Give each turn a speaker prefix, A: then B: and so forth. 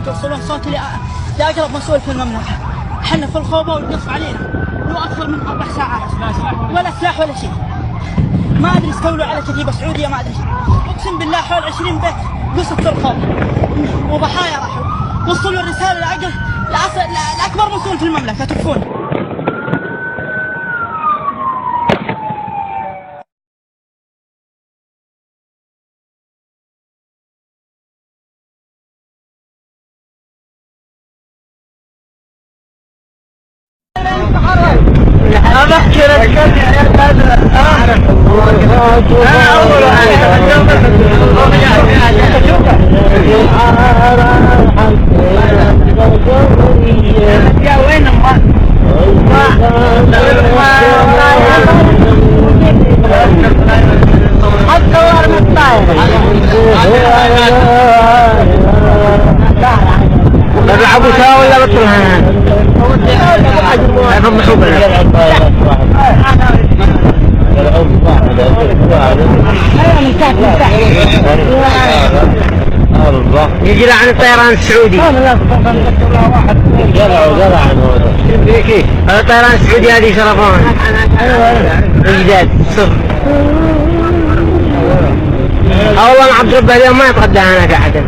A: توصلون صوتي لأقرب مسؤول في المملكة. احنا في الخوبة والقصف علينا مو أكثر من 4 ساعات، ولا سلاح ولا شيء. ما أدري استولوا على كتيبة سعودية، ما أدري. أقسم بالله حول 20 بيت قصف في الخوبة وضحايا راحوا. وصلوا الرسالة لأكبر مسؤول في المملكة، تكفون. أنا أحكي لك أنا أول يا وين الدوار مطاير بلعبوا سوا ولا بطلها؟ هم محبنا يجي عن الطيران السعودي. الطيران السعودي هذه شرفون جداد صفر. والله مع عبد ربه اليوم ما يتغدى هناك احد.